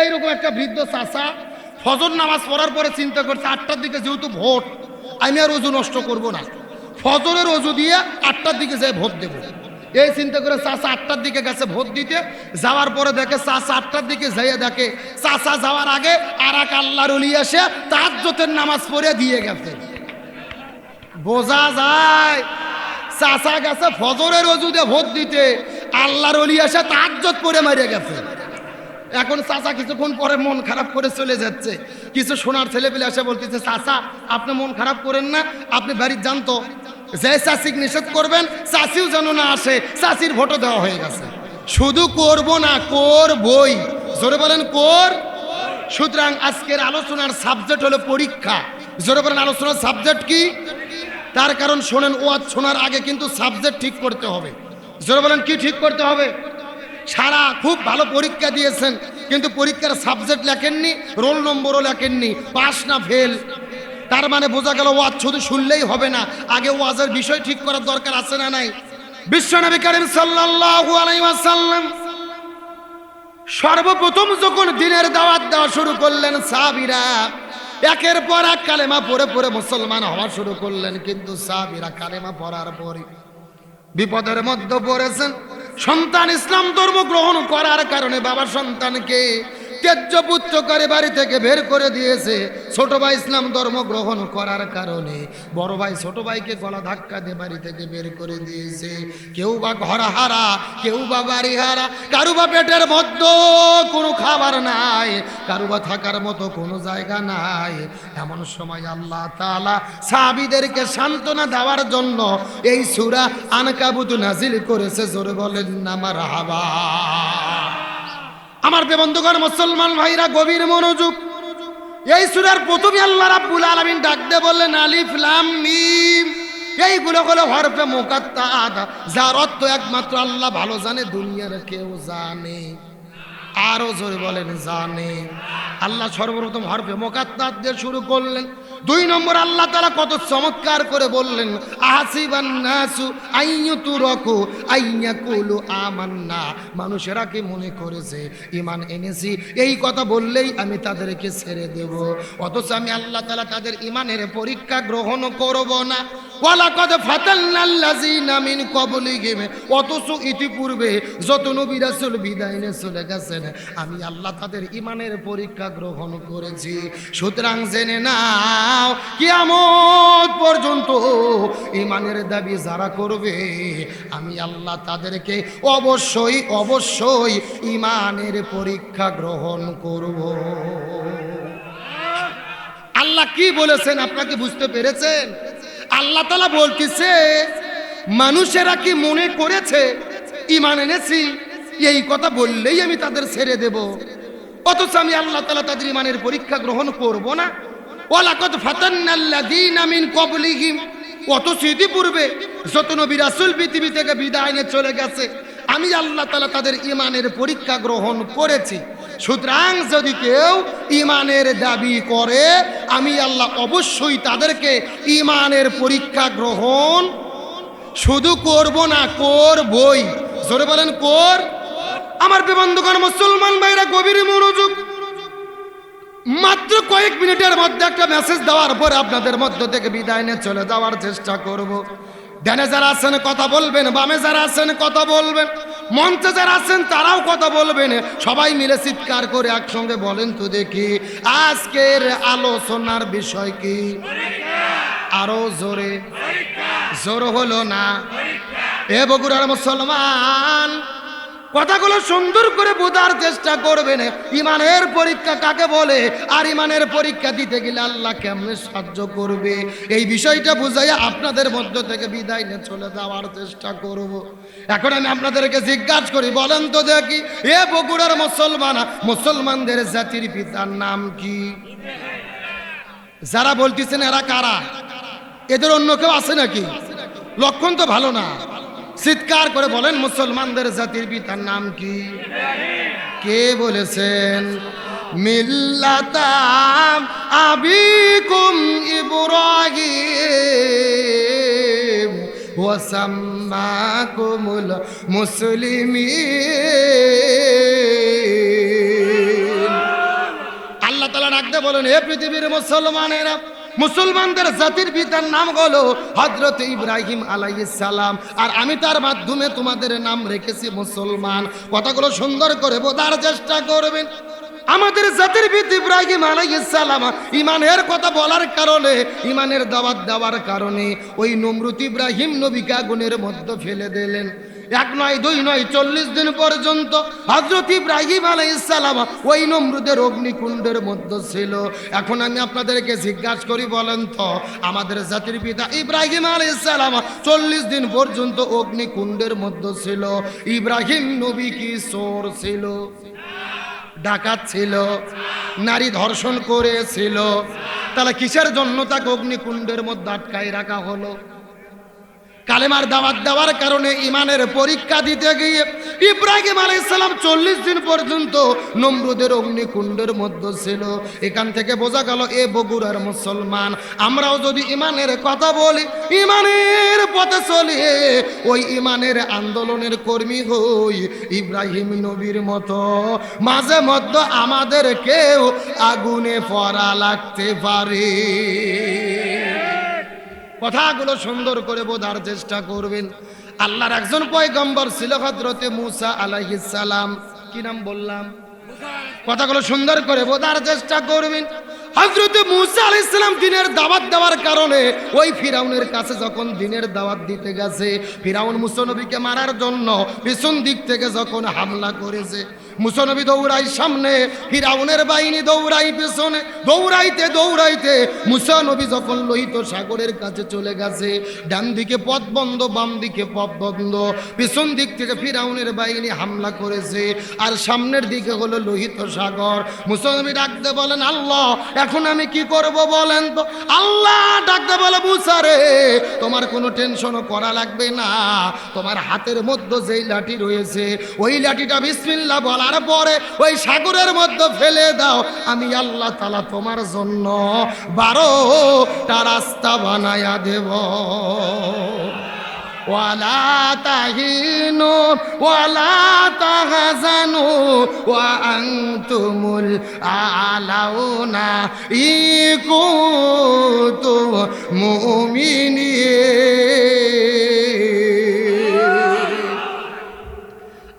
এইরকম একটা বৃদ্ধ চাচা ফজর নামাজ পড়ার পরে চিন্তা করছে 8টার দিকে যেহেতু ভোট, আমি আর অজু নষ্ট করব না, ফজরের অজু দিয়ে 8টার দিকে যাই ভোট দেব। এই চিন্তা করে চাচা 8টার দিকে গেছে ভোট দিতে। যাওয়ার পরে দেখে চাচা 8টার দিকে যাইয়ে দেখে চাচা যাওয়ার আগে আর এক আল্লাহর ওলি এসে তাহাজ্জুদের নামাজ পড়ে দিয়ে গেছে। বোঝা যায় চাচা গেছে ফজরের অজু দিয়ে ভোট দিতে, আল্লাহর ওলি এসে তাহাজ্জুদ পড়ে মারে গেছে। এখন চাচা কিছুক্ষণ পরে মন খারাপ করে চলে যাচ্ছে। কিছু সোনার ছেলেপেলে এসে বলতেছে, চাচা আপনি মন খারাপ করেন না, আপনি বাড়ির যান তো, যে চাষিক নিষেধ করবেন চাষিও যেন না আসে, চাষির ভোটও দেওয়া হয়ে গেছে। শুধু করব না, করবই, জোরে বলেন কর। সুতরাং আজকের আলোচনার সাবজেক্ট হলো পরীক্ষা। জোরে বলেন আলোচনার সাবজেক্ট কি? তার কারণ শোনেন, ওয়াজ শোনার আগে কিন্তু সাবজেক্ট ঠিক করতে হবে। জোরে বলেন কি ঠিক করতে হবে? সারা খুব ভালো পরীক্ষা দিয়েছেন, কিন্তু পরীক্ষার সাবজেক্ট লেখেননি, রোল নম্বরও লেখেননি, পাস না ফেল। তার মানে বোঝা গেল ওয়াজ শুধু শুনলেই হবে না, আগে ওয়াজের বিষয় ঠিক করার দরকার আছে না নাই? বিশ্বনবী করিম সাল্লাল্লাহু আলাইহি ওয়াসাল্লাম সর্বপ্রথম যখন দ্বীনের দাওয়াত দেওয়া শুরু করলেন, সাহাবীরা একের পর এক কালেমা পড়ে পড়ে মুসলমান হওয়া শুরু করলেন। কিন্তু সাহাবীরা কালেমা পড়ার পরে বিপদের মধ্যে পড়েছেন। সন্তান ইসলাম ধর্ম গ্রহণ করার কারণে বাবা সন্তানকে ত্যায্য পুত্র করে বাড়ি থেকে বের করে দিয়েছে। ছোট ভাই ইসলাম ধর্ম গ্রহণ করার কারণে বড় ভাই ছোট ভাইকে গলা ধাক্কা দিয়ে বাড়ি থেকে বের করে দিয়েছে। কেউ বা ঘর হারা, কেউ বা বাড়ি হারা, কারু বা পেটের মধ্যে কোনো খাবার নাই, কারু বা থাকার মতো কোনো জায়গা নাই। এমন সময় আল্লাহ তাআলা সাহাবীদেরকে সান্ত্বনা দেওয়ার জন্য এই সূরা আনকাবুত নাজিল করেছে। জোরে বলেন না মারহাবা। আমার বন্ধুগণ, মুসলমান ভাইরা গভীর মনোযোগ। এই সূরার প্রথমে আল্লাহ রাব্বুল আলামিন ডাক দিয়ে বললেন আলিফ লাম মিম। এইগুলো হলো হরফে মুকাত্তাআত, যার অর্থ একমাত্র আল্লাহ ভালো জানে, দুনিয়ার কেউ জানে। আরো জোরে বলেন জানে। আল্লাহ সর্বপ্রথম হরফে মুকাত্তাআত দিয়ে শুরু করলেন। 2 নম্বর আল্লাহ তাআলা কত চমৎকার করে বললেন, আহাসিবান নাসু আইয়ুতুরাকু আইয়াকুলু আমান্না। মানুষেরা কি মনে করেছে ঈমান এনেছি এই কথা বললেই আমি তাদেরকে ছেড়ে দেব, অথচ আমি আল্লাহ তাআলা তাদের ঈমানের পরীক্ষা গ্রহণ করব না। ওয়ালাকাদ ফাতান্নাল্লাযীনা মিন ক্বাবলিহিম, অথচ ইতিপূর্বে যত নবী রাসূল বিদায় নিয়ে চলে গেছেন আমি আল্লাহ তাদের ঈমানের পরীক্ষা গ্রহণ করেছি। সুতরাং জেনে নাও কিয়ামত পর্যন্ত ঈমানের দাবি যারা করবে আমি আল্লাহ তাদেরকে অবশ্যই অবশ্যই ঈমানের পরীক্ষা গ্রহণ করব। আল্লাহ কি বলেছেন আপনাকে বুঝতে পেরেছেন? আল্লাহ তাআলা বলতেছে মানুষেরা কি মনে করেছে ঈমান এনেছি এই কথা বললেই আমি তাদের ছেড়ে দেব, অথচ আমি আল্লাহ তাআলা তাদের ঈমানের পরীক্ষা গ্রহণ করব না। ওয়ালাকাদ ফাতান্নাল্লাযীনা মিন ক্বাবলিহিম, অথচ ইতিপূর্বে যত নবী রাসূল পৃথিবী থেকে বিদায় নিয়ে চলে গেছে আমি আল্লাহ তাআলা তাদের ঈমানের পরীক্ষা গ্রহণ করেছি। সুতরাং যদি কেউ ঈমানের দাবি করে আমি আল্লাহ অবশ্যই তাদেরকে ঈমানের পরীক্ষা গ্রহণ শুধু করব না, করবই। জোরে বলেন কর। আমার বন্ধুগণ, মুসলমান ভাইরা গভীর মনোযোগ। মাত্র কয়েক মিনিটের মধ্যে একটা মেসেজ দেওয়ার পরে আপনাদের মধ্য থেকে বিদায় নিয়ে চলে যাওয়ার চেষ্টা করব। ডানে যারা আছেন কথা বলবেন, বামে যারা আছেন কথা বলবেন, মঞ্চে যারা আছেন তারাও কথা বলবেন। সবাই মিলে চিৎকার করে একসঙ্গে বলেন তো দেখি আজকের আলোচনার বিষয় কি? আরো জোরে, জোর হলো না? এ বগুড়ার মুসলমান, কথাগুলো সুন্দর করে বোঝার চেষ্টা করবেন। ঈমানের পরীক্ষা কাকে বলে, আর ঈমানের পরীক্ষা দিতে গেলে আল্লাহ কেমনে সাহায্য করবে, এই বিষয়টা বুঝাইয়া আপনাদের মধ্য থেকে বিদায় নিয়ে চলে যাওয়ার চেষ্টা করব। এখন আমি আপনাদেরকে জিজ্ঞাসা করি, বলেন তো দেখি এ বগুড়ার মুসলমান, মুসলমানদের জাতির পিতার নাম কি? যারা বলতেছেন এরা কারা? এদের অন্য কেউ আছে নাকি? লক্ষণ তো ভালো না। চিৎকার করে বলেন মুসলমানদের জাতির পিতার নাম কি? কে বলেছেন? মিল্লাতাম আবিকুম ইব্রাহিম ওয়া সাম্মাকুমুল মুসলিমিন। ডাকতে বলেন, হে পৃথিবীর মুসলমানেরা, মুসলমানদের জাতির পিতার নাম হলো হযরত ইব্রাহিম আলাইহিস সালাম, আর আমি তার মাধ্যমে তোমাদের নাম রেখেছি মুসলমান। কথাগুলো সুন্দর করে বোঝার চেষ্টা করবেন। আমাদের জাতির পিতা ইব্রাহিম আলাইহিস সালাম ইমানের কথা বলার কারণে, ইমানের দাওয়াত দেওয়ার কারণে ওই নমরুদ ইব্রাহিম নবীকে আগুনের মধ্যে ফেলে দিলেন। এক নয়, দুই নয়, 40 দিন পর্যন্ত হযরত ইব্রাহিম আলাইহিস সালাম ওই নমরুদের অগ্নিকুণ্ডের মধ্যে ছিল। এখন আমি আপনাদেরকে জিজ্ঞাসা করি, বলেন তো আমাদের জাতির পিতা ইব্রাহিম আলাইহিস সালাম 40 দিন পর্যন্ত অগ্নিকুণ্ডের মধ্যে ছিল, ইব্রাহিম নবী কি চোর ছিল, ডাকাত ছিল, নারী ধর্ষণ করেছিল? তাহলে কিসের জন্য তাকে অগ্নিকুণ্ডের মধ্যে আটকায় রাখা হলো? কালেমার দাওয়াত দেওয়ার কারণে, ইমানের পরীক্ষা দিতে গিয়ে ইব্রাহিম আলাইহিস সালাম 40 দিন পর্যন্ত নমরুদের অগ্নিকুণ্ডের মধ্যে ছিল। এখান থেকে বোঝা গেল, এ বগুড়ার মুসলমান আমরাও যদি ইমানের কথা বলি, ইমানের পথে চলি, ওই ইমানের আন্দোলনের কর্মী হই, ইব্রাহিম নবীর মতো মাঝে মধ্যে আমাদেরকেও আগুনে পড়া লাগতে পারে। কথাগুলো সুন্দর করে বোঝার চেষ্টা করবেন। আল্লাহর একজন পয়গম্বর ছিল হযরতে মুসা আলাইহিস সালাম। কি নাম বললাম? কথাগুলো সুন্দর করে বোঝার চেষ্টা করবেন। হযরতে মুসা আলাইহিস সালাম দিনের দাওয়াত দেওয়ার কারণে ওই ফিরাউনের কাছে যখন দিনের দাওয়াত দিতে গেছে, ফিরাউন মুসা নবীকে মারার জন্য পিছন দিক থেকে যখন হামলা করেছে, মুসা নবী দৌড়াই সামনে, ফিরাউনের বাহিনী দৌড়াই পেছনে। দৌড়াইতে দৌড়াইতে মুসা নবী যখন লোহিত সাগরের কাছে চলে গেছে, ডান দিকে পথ বন্ধ, বাম দিকে পথ বন্ধ, পিছন দিক থেকে ফিরাউনের বাহিনী হামলা করেছে, আর সামনের দিকে হলো লোহিত সাগর। মুসা নবী ডাকতে বলেন, আল্লাহ এখন আমি কি করব বলেন তো? আল্লাহ ডাকতে বলে, মুসা রে, তোমার কোনো টেনশনও করা লাগবে না, তোমার হাতের মধ্যে যেই লাঠি রয়েছে ওই লাঠিটা বিসমিল্লাহ বলার পরে ওই সাগরের মধ্যে ফেলে দাও, আমি আল্লাহ তাআলা তোমার জন্য 12টা রাস্তা বানায়া দেব। ওয়ালা তাহিনু ওয়ালা তাহজানু ওয়া আনতুমুল আলাউনা ইন কুনতুম মুমিনিন।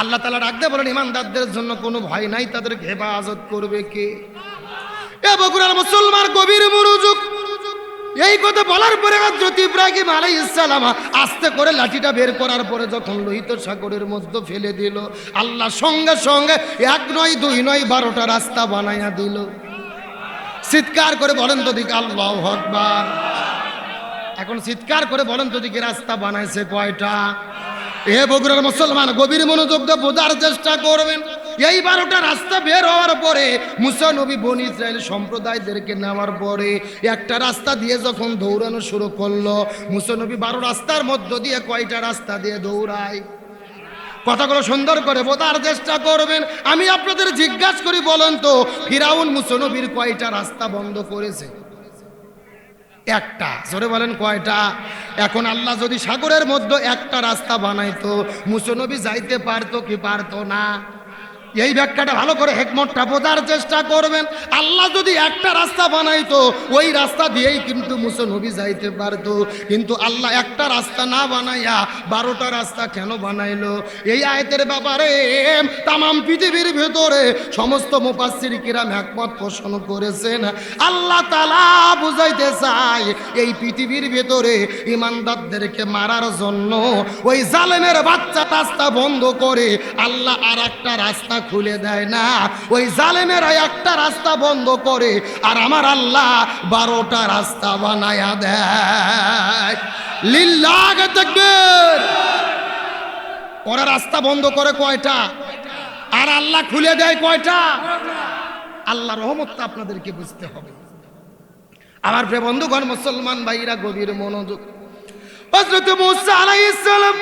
আল্লাহ তাআলা ডাকতে বলেন, ইমানদারদের জন্য কোনো ভয় নাই, তাদেরকে হেফাজত করবে কে? এ বগুড়ার মুসলমান গভীর মনোযোগ। এই কথা বলার পরে হযরত ইব্রাহিম আলাইহিস সালাম আস্তে করে লাঠিটা বের করার পরে যখন লোহিত সাগরের মধ্যে ফেলে দিল, আল্লাহ সঙ্গে সঙ্গে 1 নয়, 2 নয়, 12টা রাস্তা বানায়া দিল। চিৎকার করে বলেন তো দিকে আল্লাহু আকবার। এখন চিৎকার করে বলেন তো দিকে রাস্তা বানাইছে কয়টা? এ বগুড়ার মুসলমান গভীর মনোযোগ দিয়ে বোঝার চেষ্টা করবেন। এই 12টা রাস্তা বের হওয়ার পরে মুসা নবী বনি ইসরাইল সম্প্রদায়দেরকে নেওয়ার পরে একটা রাস্তা দিয়ে যখন দৌড়ানো শুরু করলো, মুসা নবী 12 রাস্তার মধ্য দিয়ে কয়টা রাস্তা দিয়ে দৌড়ায়? কথাগুলো সুন্দর করে বোঝার চেষ্টা করবেন। আমি আপনাদের জিজ্ঞাসা করি, বলেন তো ফিরাউন মুসা নবীর কয়টা রাস্তা বন্ধ করেছে? একটা। জোরে বলেন কয়টা? এখন আল্লাহ যদি সাগরের মধ্যে একটা রাস্তা বানাইতো, মুসা নবী যাইতে পারতো কি পারতো না? এই ব্যাখ্যাটা ভালো করে হেকমতটা বোঝার চেষ্টা করবেন। আল্লাহ যদি একটা রাস্তা বানাইতো, ওই রাস্তা দিয়েই কিন্তু মুসা নবী যাইতে পারতো, কিন্তু আল্লাহ একটা রাস্তা না বানাইয়া 12টা রাস্তা কেন বানাইলো? এই আয়াতের ব্যাপারে তামাম পৃথিবীর ভেতরে সমস্ত মুফাসসির কিরাম একমত পোষণ করেছেন। আল্লাহ তাআলা বুঝাইতে চায়, এই পৃথিবীর ভেতরে ইমানদারদেরকে মারার জন্য ওই জালেমের বাচ্চা রাস্তা বন্ধ করে আল্লাহ আর একটা রাস্তা খুলে দেয় না। ওই জালেমেরা একটা রাস্তা বন্ধ করে আর আমার আল্লাহ 12টা রাস্তা বানায়া দেয়। লিল্লাহ তাকবীর। ওরা রাস্তা বন্ধ করে কয়টা, আর আল্লাহ খুলে দেয় কয়টা? আল্লাহর রহমতটা আপনাদেরকে বুঝতে হবে। আমার প্রিয় বন্ধুগণ, মুসলমান ভাইরা গভীর মনোযোগ। হযরত মুসা আলাইহিস সালাম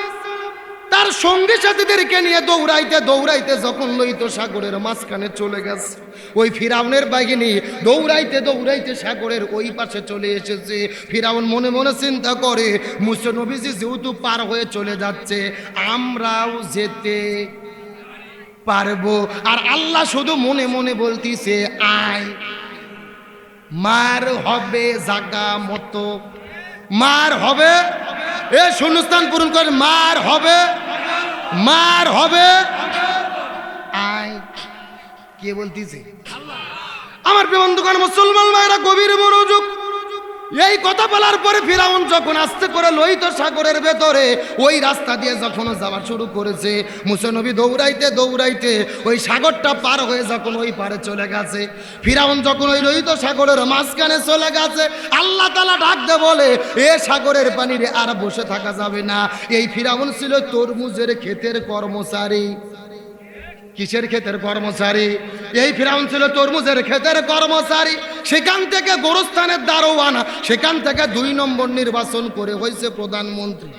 তার সঙ্গী সাথীদেরকে নিয়ে দৌড়াইতে দৌড়াইতে যখন লোহিত সাগরের মাঝখানে চলে গেছে, ওই ফিরাউনের বাহিনী দৌড়াইতে দৌড়াইতে সাগরের ওই পাশে চলে এসেছে। ফিরাউন মনে মনে চিন্তা করে, মুসা নবীজি যেহেতু পার হয়ে চলে যাচ্ছে, আমরাও যেতে পারবো। আর আল্লাহ শুধু মনে মনে বলতিছে আয়। মার হবে জাগা মতো, মার হবে, এ শূন্যস্থান পূরণ করে, মার হবে, মার হবে। আয় কে বলতেছে? আমার প্রিয় বন্ধুগণ মুসলমান ভাইরা গভীর মনোযোগ। এই কথা বলার পরে ফিরাউন যখন আস্তে করে লোহিত সাগরের ভেতরে ওই রাস্তা দিয়ে যখন যাওয়া শুরু করেছে, মুসা নবী দৌড়াইতে দৌড়াইতে ওই সাগরটা পার হয়ে যখন ওই পারে চলে গেছে, ফিরাউন যখন ওই লোহিত সাগরের মাঝখানে চলে গেছে, আল্লাহ তাআলা ডাক দে বলে, এ সাগরের পানিরে আর বসে থাকা যাবে না। এই ফিরাউন ছিল তরমুজের ক্ষেতের কর্মচারী। কিসের ক্ষেতের কর্মচারী? এই ফিরাউন ছিল তরমুজের ক্ষেতের কর্মচারী। সেখান থেকে গোরস্থানের দারোয়ান, সেখান থেকে 2 নম্বর নির্বাচন করে হয়েছে প্রধানমন্ত্রী।